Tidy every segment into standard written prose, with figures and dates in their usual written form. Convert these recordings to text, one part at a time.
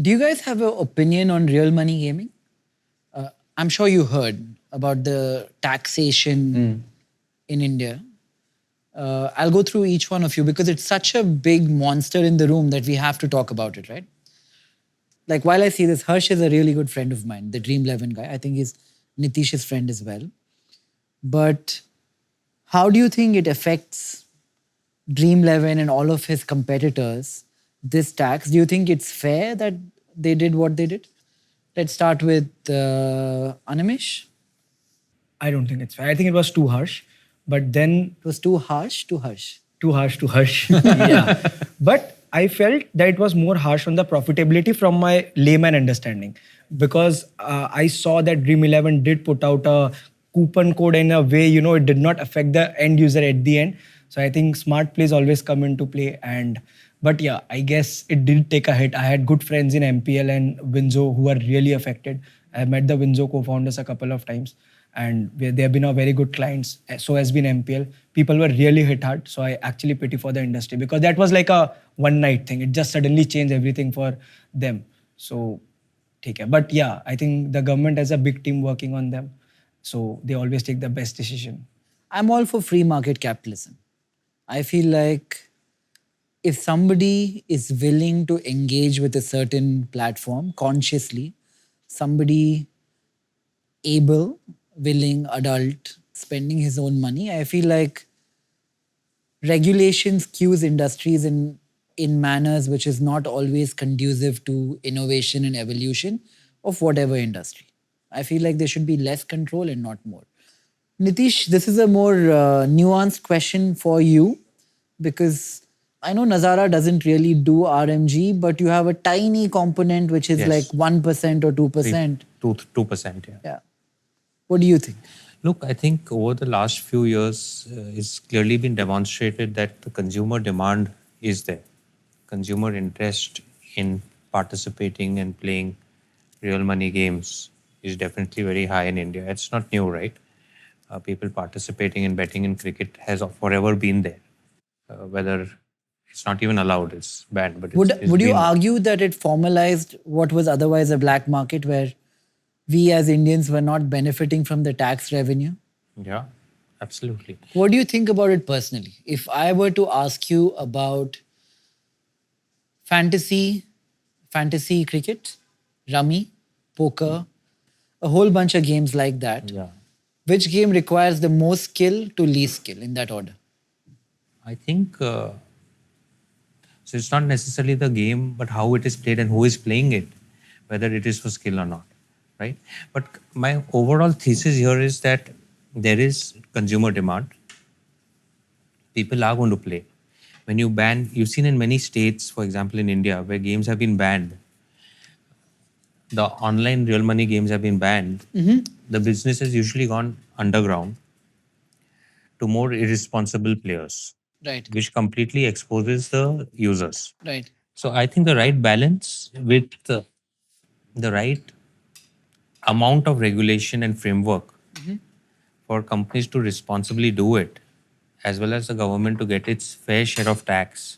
Do you guys have an opinion on real money gaming? I'm sure you heard about the taxation in India. I'll go through each one of you because it's such a big monster in the room that we have to talk about it, right? Like while I see this, Harsh is a really good friend of mine, the Dream11 guy. I think he's Nitish's friend as well. But how do you think it affects Dream11 and all of his competitors, this tax? Do you think it's fair that they did what they did? Let's start with Animesh. I don't think it's fair. I think it was too harsh. But then It was too harsh, too harsh. too harsh to hush. Yeah. But I felt that it was more harsh on the profitability from my layman understanding because I saw that Dream11 did put out a coupon code in a way, it did not affect the end user at the end. So I think smart plays always come into play. But yeah, I guess it did take a hit. I had good friends in MPL and Winzo who were really affected. I met the Winzo co-founders a couple of times and they have been our very good clients. So has been MPL. People were really hit hard. So I actually pity for the industry because that was like a one night thing. It just suddenly changed everything for them. So, take care. But yeah, I think the government has a big team working on them. So they always take the best decision. I'm all for free market capitalism. I feel like if somebody is willing to engage with a certain platform consciously, somebody able, willing, adult, spending his own money, I feel like regulations cues industries in manners which is not always conducive to innovation and evolution of whatever industry. I feel like there should be less control and not more. Nitish, this is a more nuanced question for you because I know Nazara doesn't really do RMG, but you have a tiny component which is Yes. like 1% or 2%. 2%, yeah. Yeah. What do you think? Look, I think over the last few years, it's clearly been demonstrated that the consumer demand is there. Consumer interest in participating and playing real money games is definitely very high in India. It's not new, right? People participating in betting in cricket has forever been there. Whether it's not even allowed, it's banned. But it's Would you been, argue that it formalized what was otherwise a black market where we as Indians were not benefiting from the tax revenue? Yeah, absolutely. What do you think about it personally? If I were to ask you about fantasy cricket, rummy, poker, a whole bunch of games like that, Yeah. which game requires the most skill to least skill in that order? I think so. It's not necessarily the game, but how it is played and who is playing it, whether it is for skill or not, right? But my overall thesis here is that there is consumer demand. People are going to play. When you ban, you've seen in many states, for example, in India, where games have been banned, the online real money games have been banned. The business has usually gone underground to more irresponsible players, Right. which completely exposes the users. Right. So I think the right balance with the right amount of regulation and framework for companies to responsibly do it, as well as the government to get its fair share of tax,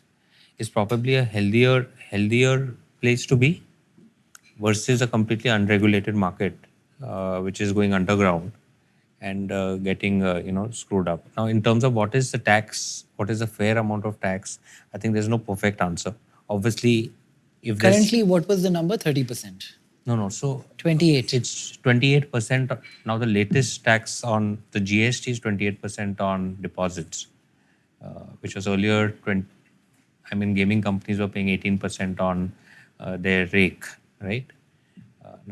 is probably a healthier place to be versus a completely unregulated market, which is going underground and getting screwed up. Now, in terms of what is the tax, what is the fair amount of tax, I think there's no perfect answer. Obviously, if there's Currently, what was the number? 30%. no, so 28. it's 28%. Now the latest tax on the GST is 28% on deposits, which was earlier 20. I mean, gaming companies were paying 18% on their rake, right?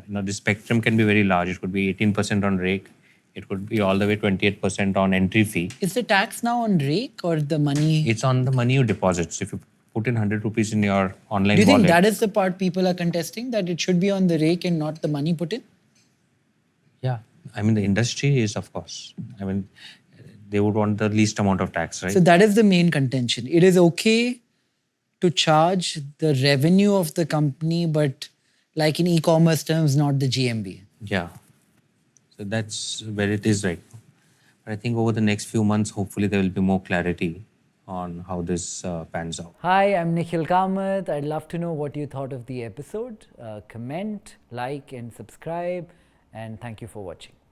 Now the spectrum can be very large. It could be 18% on rake. It could be all the way 28% on entry fee. Is the tax now on rake or the money? It's on the money you deposit. So if you put in 100 rupees in your online Do you wallet, think that is the part people are contesting, that it should be on the rake and not the money put in? yeah, I mean the industry is, of course. I mean, they would want the least amount of tax, right? So that is the main contention. It is okay to charge the revenue of the company, but like in e-commerce terms, not the GMV. Yeah. So that's where it is right now. But I think over the next few months, hopefully there will be more clarity on how this pans out. Hi, I'm Nikhil Kamath. I'd love to know what you thought of the episode. Comment, like, and subscribe. And thank you for watching.